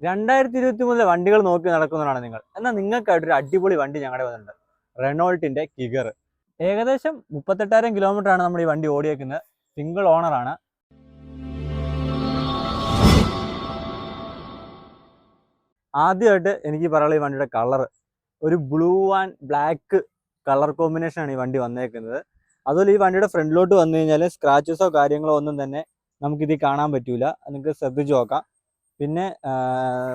2023 വണ്ടികൾ നോക്കി നടക്കുന്നതാണ് നിങ്ങൾ. എന്നാൽ നിങ്ങൾക്കായിട്ടൊരു അടിപൊളി വണ്ടി ഞങ്ങളുടെ വന്നിട്ടുണ്ട്. റെനോൾട്ടിന്റെ കിഗർ. ഏകദേശം 38,000 കിലോമീറ്റർ ആണ് നമ്മൾ ഈ വണ്ടി ഓടിയേക്കുന്നത്. സിംഗിൾ ഓണറാണ്. ആദ്യമായിട്ട് എനിക്ക് പറയാനുള്ള ഈ വണ്ടിയുടെ കളർ ഒരു ബ്ലൂ ആൻഡ് ബ്ലാക്ക് കളർ കോമ്പിനേഷനാണ് ഈ വണ്ടി വന്നേക്കുന്നത്. അതുപോലെ ഈ വണ്ടിയുടെ ഫ്രണ്ടിലോട്ട് വന്നു കഴിഞ്ഞാൽ സ്ക്രാച്ചസോ കാര്യങ്ങളോ ഒന്നും തന്നെ നമുക്കിതിൽ കാണാൻ പറ്റൂല. നിങ്ങൾക്ക് ശ്രദ്ധിച്ച് നോക്കാം. പിന്നെ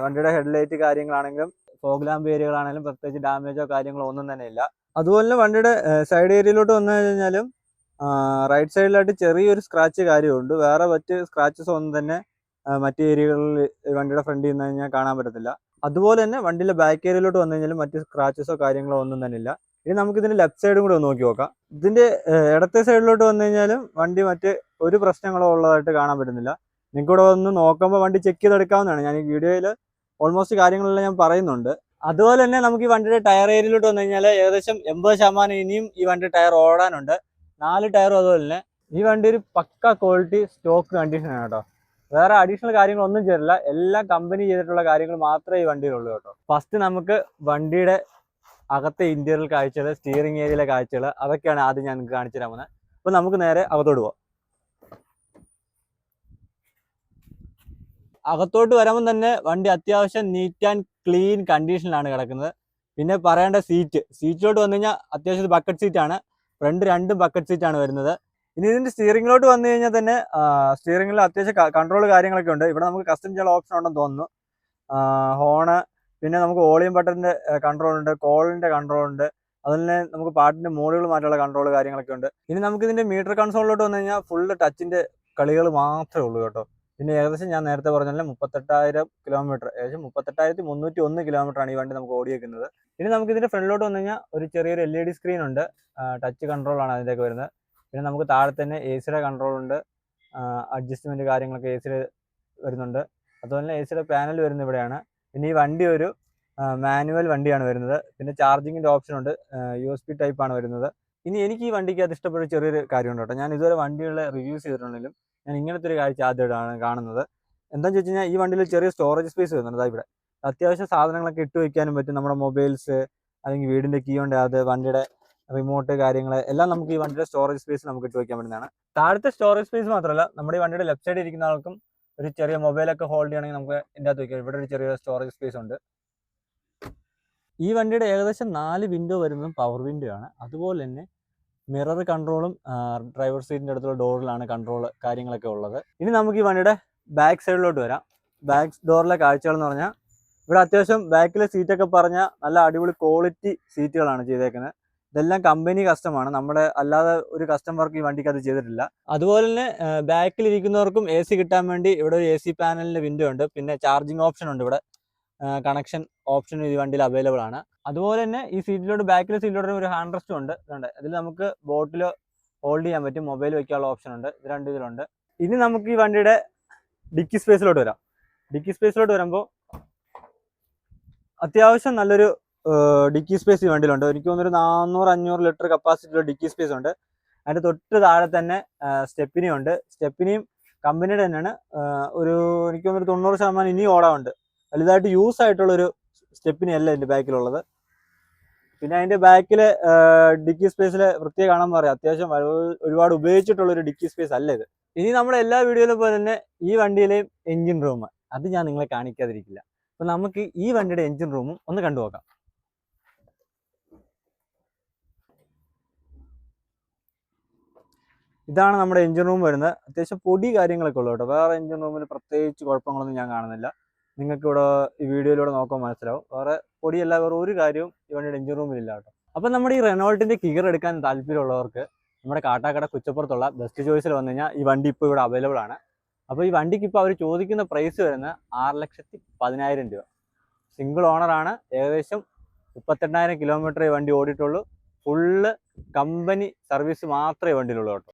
വണ്ടിയുടെ ഹെഡ്ലൈറ്റ് കാര്യങ്ങളാണെങ്കിലും ഫോഗ് ലാമ്പ് ഏരിയകളാണെങ്കിലും പ്രത്യേകിച്ച് ഡാമേജോ കാര്യങ്ങളോ ഒന്നും തന്നെ ഇല്ല. അതുപോലെ തന്നെ വണ്ടിയുടെ സൈഡ് ഏരിയയിലോട്ട് വന്നു കഴിഞ്ഞാലും റൈറ്റ് സൈഡിലായിട്ട് ചെറിയൊരു സ്ക്രാച്ച് കാര്യമുണ്ട്. വേറെ മറ്റ് സ്ക്രാച്ചസ് ഒന്നും തന്നെ മറ്റ് ഏരിയകളിൽ വണ്ടിയുടെ ഫ്രണ്ടിൽ നിന്ന് കഴിഞ്ഞാൽ കാണാൻ പറ്റത്തില്ല. അതുപോലെ തന്നെ വണ്ടിയുടെ ബാക്ക് ഏരിയയിലോട്ട് വന്നു കഴിഞ്ഞാലും മറ്റ് സ്ക്രാച്ചസോ കാര്യങ്ങളോ ഒന്നും തന്നെ ഇല്ല. ഇനി നമുക്ക് ഇതിന്റെ ലെഫ്റ്റ് സൈഡും കൂടെ ഒന്ന് നോക്കി നോക്കാം. ഇതിന്റെ ഇടത്തെ സൈഡിലോട്ട് വന്നു കഴിഞ്ഞാലും വണ്ടി മറ്റ് ഒരു പ്രശ്നങ്ങളോ ഉള്ളതായിട്ട് കാണാൻ പറ്റുന്നില്ല. നിങ്ങൾക്ക് ഇവിടെ ഒന്ന് നോക്കുമ്പോൾ വണ്ടി ചെക്ക് ചെയ്തെടുക്കാവുന്നതാണ്. ഞാൻ ഈ വീഡിയോയിൽ ഓൾമോസ്റ്റ് കാര്യങ്ങളെല്ലാം ഞാൻ പറയുന്നുണ്ട്. അതുപോലെ തന്നെ നമുക്ക് ഈ വണ്ടിയുടെ ടയർ ഏരിയയിലോട്ട് വന്നു കഴിഞ്ഞാൽ ഏകദേശം 80% ഇനിയും ഈ വണ്ടി ടയർ ഓടാനുണ്ട്. 4 ടയറും അതുപോലെ തന്നെ. ഈ വണ്ടി ഒരു പക്ക ക്വാളിറ്റി സ്റ്റോക്ക് കണ്ടീഷനാണ് കേട്ടോ. വേറെ അഡീഷണൽ കാര്യങ്ങളൊന്നും ചെയ്തില്ല. എല്ലാം കമ്പനി ചെയ്തിട്ടുള്ള കാര്യങ്ങൾ മാത്രമേ ഈ വണ്ടിയിലുള്ളൂ കേട്ടോ. ഫസ്റ്റ് നമുക്ക് വണ്ടിയുടെ അകത്തെ ഇന്റീരിയൽ കാഴ്ചകൾ, സ്റ്റിയറിംഗ് ഏരിയയിലെ കാഴ്ചകൾ, അതൊക്കെയാണ് ആദ്യം ഞാൻ നിങ്ങൾക്ക് കാണിച്ചു തരാൻ പോകുന്നത്. അപ്പോൾ നമുക്ക് നേരെ അകത്തോട്ട് പോവാം. അകത്തോട്ട് വരുമ്പോൾ തന്നെ വണ്ടി അത്യാവശ്യം നീറ്റ് ആൻഡ് ക്ലീൻ കണ്ടീഷനിലാണ് കിടക്കുന്നത്. പിന്നെ പറയേണ്ട സീറ്റിലോട്ട് വന്നു കഴിഞ്ഞാൽ അത്യാവശ്യം ബക്കറ്റ് സീറ്റാണ്. ഫ്രണ്ട് 2 ബക്കറ്റ് സീറ്റാണ് വരുന്നത്. ഇനി ഇതിന്റെ സ്റ്റിയറിംഗിലോട്ട് വന്നു കഴിഞ്ഞാൽ തന്നെ സ്റ്റിയറിംഗിൽ അത്യാവശ്യം കൺട്രോൾ കാര്യങ്ങളൊക്കെ ഉണ്ട്. ഇവിടെ നമുക്ക് കസ്റ്റം ചെയ്യാൻ ഓപ്ഷൻ ഉണ്ടെന്ന് തോന്നുന്നു. ഹോണ്, പിന്നെ നമുക്ക് വോളിയം ബട്ടന്റെ കൺട്രോൾ ഉണ്ട്, കോളിന്റെ കൺട്രോൾ ഉണ്ട്. അതുപോലെ നമുക്ക് പാട്ടിന്റെ മോഡുകൾ മാറ്റാനുള്ള കൺട്രോൾ കാര്യങ്ങളൊക്കെ ഉണ്ട്. ഇനി നമുക്ക് ഇതിന്റെ മീറ്റർ കൺസോളിലോട്ട് വന്നു കഴിഞ്ഞാൽ ഫുള്ള് ടച്ചിന്റെ കളികൾ മാത്രമേ ഉള്ളൂ കേട്ടോ. പിന്നെ ഏകദേശം ഞാൻ നേരത്തെ പറഞ്ഞാൽ 38,000 കിലോമീറ്റർ, ഏകദേശം 38,301 കിലോമീറ്റർ ആണ് ഈ വണ്ടി നമുക്ക് ഓടിയേക്കുന്നത്. ഇനി നമുക്ക് ഇതിന്റെ ഫ്രണ്ടിലോട്ട് വന്നു കഴിഞ്ഞാൽ ഒരു ചെറിയൊരു LED സ്ക്രീൻ ഉണ്ട്. ടച്ച് കൺട്രോൾ ആണ് അതിൻ്റെയൊക്കെ വരുന്നത്. പിന്നെ നമുക്ക് താഴെ തന്നെ AC കൺട്രോൾ ഉണ്ട്. അഡ്ജസ്റ്റ്മെന്റ് കാര്യങ്ങളൊക്കെ AC വരുന്നുണ്ട്. അതുപോലെ AC പാനൽ വരുന്നത് ഇവിടെയാണ്. പിന്നെ ഈ വണ്ടി ഒരു മാനുവൽ വണ്ടിയാണ് വരുന്നത്. പിന്നെ ചാർജിങ്ങിന്റെ ഓപ്ഷൻ ഉണ്ട്. USB ടൈപ്പ് ആണ് വരുന്നത്. ഇനി എനിക്ക് ഈ വണ്ടിക്ക് അത് ഇഷ്ടപ്പെട്ട ചെറിയൊരു കാര്യമുണ്ട് കേട്ടോ. ഞാൻ ഇതുവരെ വണ്ടികളെ റിവ്യൂസ് ചെയ്തിട്ടുണ്ടെങ്കിലും ഞാൻ ഇങ്ങനത്തെ ഒരു കാഴ്ച ആദ്യമായിട്ടാണ് കാണുന്നത്. എന്താണെന്ന് വെച്ച് കഴിഞ്ഞാൽ ഈ വണ്ടിയിൽ ചെറിയ സ്റ്റോറേജ് സ്പേസ് വരുന്നുണ്ട്. ഇവിടെ അത്യാവശ്യം സാധനങ്ങളൊക്കെ ഇട്ട് വയ്ക്കാനും പറ്റും. നമ്മുടെ മൊബൈൽസ്, അല്ലെങ്കിൽ വീടിന്റെ കീ ഉണ്ട്, അത് വണ്ടിയുടെ റിമോട്ട് കാര്യങ്ങൾ എല്ലാം നമുക്ക് ഈ വണ്ടിയുടെ സ്റ്റോറേജ് സ്പേസ് നമുക്ക് ഇട്ട് വയ്ക്കാൻ പറ്റുന്നതാണ്. താഴത്തെ സ്റ്റോറേജ് സ്പേസ് മാത്രമല്ല, നമ്മുടെ ഈ വണ്ടിയുടെ ലെഫ്റ്റ് സൈഡിൽ ഇരിക്കുന്ന ആൾക്കും ഒരു ചെറിയ മൊബൈലൊക്കെ ഹോൾഡ് ചെയ്യണമെങ്കിൽ നമുക്ക് ഇതിൻ്റെ അകത്ത് വയ്ക്കാം. ഇവിടെ ഒരു ചെറിയ സ്റ്റോറേജ് സ്പേസ് ഉണ്ട്. ഈ വണ്ടിയുടെ ഏകദേശം 4 വിൻഡോ വരുന്നതും പവർ വിൻഡോ ആണ്. അതുപോലെ തന്നെ മിറർ കൺട്രോളും ഡ്രൈവർ സീറ്റിൻ്റെ അടുത്തുള്ള ഡോറിലാണ് കൺട്രോൾ കാര്യങ്ങളൊക്കെ ഉള്ളത്. ഇനി നമുക്ക് ഈ വണ്ടിയുടെ ബാക്ക് സൈഡിലോട്ട് വരാം. ബാക്ക് ഡോറിലെ കാഴ്ചകൾ എന്ന് പറഞ്ഞാൽ ഇവിടെ അത്യാവശ്യം ബാക്കിലെ സീറ്റൊക്കെ പറഞ്ഞാൽ നല്ല അടിപൊളി ക്വാളിറ്റി സീറ്റുകളാണ് ചെയ്തേക്കുന്നത്. ഇതെല്ലാം കമ്പനി കസ്റ്റമാണ്. നമ്മുടെ അല്ലാതെ ഒരു കസ്റ്റമർക്ക് ഈ വണ്ടിക്ക് അത് ചെയ്തിട്ടില്ല. അതുപോലെ തന്നെ ബാക്കിൽ ഇരിക്കുന്നവർക്കും AC കിട്ടാൻ വേണ്ടി ഇവിടെ ഒരു AC പാനലിൻ്റെ വിൻഡോ ഉണ്ട്. പിന്നെ ചാർജിങ് ഓപ്ഷൻ ഉണ്ട്. ഇവിടെ കണക്ഷൻ ഓപ്ഷൻ ഈ വണ്ടിയിൽ അവൈലബിൾ ആണ്. അതുപോലെ തന്നെ ഈ സീറ്റിലോട്ട്, ബാക്കിലെ സീറ്റിലോട്ട് ഒരു ഹാൻഡ് റെസ്റ്റും ഉണ്ട്. ഇതുണ്ട്. ഇതിൽ നമുക്ക് ബോട്ടിൽ ഹോൾഡ് ചെയ്യാൻ പറ്റും, മൊബൈൽ വെക്കാനുള്ള ഓപ്ഷൻ ഉണ്ട്. ഇത് 2 ഇതിലുണ്ട്. ഇനി നമുക്ക് ഈ വണ്ടിയുടെ ഡിക്കി സ്പേസിലോട്ട് വരാം. ഡിക്കി സ്പേസിലോട്ട് വരുമ്പോൾ അത്യാവശ്യം നല്ലൊരു ഡിക്കി സ്പേസ് ഈ വണ്ടിയിലുണ്ട്. എനിക്ക് തോന്നുന്നൊരു 400-500 ലിറ്റർ കപ്പാസിറ്റിയുള്ള ഡിക്കി സ്പേസ് ഉണ്ട്. അതിൻ്റെ തൊട്ട് താഴെ തന്നെ സ്റ്റെപ്പിനി ഉണ്ട്. സ്റ്റെപ്പിനിയും കമ്പനിയുടെ തന്നെയാണ്. എനിക്ക് തോന്നുന്നൊരു 90% ഇനിയും ഓടാറുണ്ട്. വലുതായിട്ട് യൂസ് ആയിട്ടുള്ളൊരു സ്റ്റെപ്പിനി അല്ല ഇതിൻ്റെ ബാക്കിലുള്ളത്. പിന്നെ അതിൻ്റെ ബാക്കിലെ ഡിക്കി സ്പേസിൽ വൃത്തിയെ കാണാൻ പറയാം. അത്യാവശ്യം ഒരുപാട് ഉപയോഗിച്ചിട്ടുള്ളൊരു ഡിക്കി സ്പേസ് അല്ല ഇത്. ഇനി നമ്മുടെ എല്ലാ വീഡിയോയിലും പോലെ തന്നെ ഈ വണ്ടിയിലെയും എൻജിൻ റൂം അത് ഞാൻ നിങ്ങളെ കാണിക്കാതിരിക്കില്ല. അപ്പം നമുക്ക് ഈ വണ്ടിയുടെ എൻജിൻ റൂമും ഒന്ന് കണ്ടു നോക്കാം. ഇതാണ് നമ്മുടെ എൻജിൻ റൂം വരുന്നത്. അത്യാവശ്യം പൊടി കാര്യങ്ങളൊക്കെ ഉള്ളൂ കേട്ടോ. വേറെ എൻജിൻ റൂമിൽ പ്രത്യേകിച്ച് കുഴപ്പങ്ങളൊന്നും ഞാൻ കാണുന്നില്ല. നിങ്ങൾക്ക് ഇവിടെ ഈ വീഡിയോയിലൂടെ നോക്കാൻ മനസ്സിലാവും. വേറെ പൊടിയല്ല, വേറെ ഒരു കാര്യവും ഈ വണ്ടിയുടെ എൻജിൻ റൂമിലില്ല കേട്ടോ. അപ്പം നമ്മുടെ ഈ റെനോൾട്ടിൻ്റെ കിഗർ എടുക്കാൻ താല്പര്യമുള്ളവർക്ക് നമ്മുടെ കാട്ടാക്കട കുച്ചപ്പുറത്തുള്ള ബെസ്റ്റ് ചോയ്സിൽ വന്നു കഴിഞ്ഞാൽ ഈ വണ്ടി ഇപ്പോൾ ഇവിടെ അവൈലബിൾ ആണ്. അപ്പോൾ ഈ വണ്ടിക്ക് ഇപ്പോൾ അവർ ചോദിക്കുന്ന പ്രൈസ് വരുന്നത് 6,10,000 രൂപ. സിംഗിൾ ഓണറാണ്. ഏകദേശം 38,000 കിലോമീറ്റർ ഈ വണ്ടി ഓടിയിട്ടുള്ളൂ. ഫുള്ള് കമ്പനി സർവീസ് മാത്രമേ വണ്ടിയിലുള്ളൂ കേട്ടോ.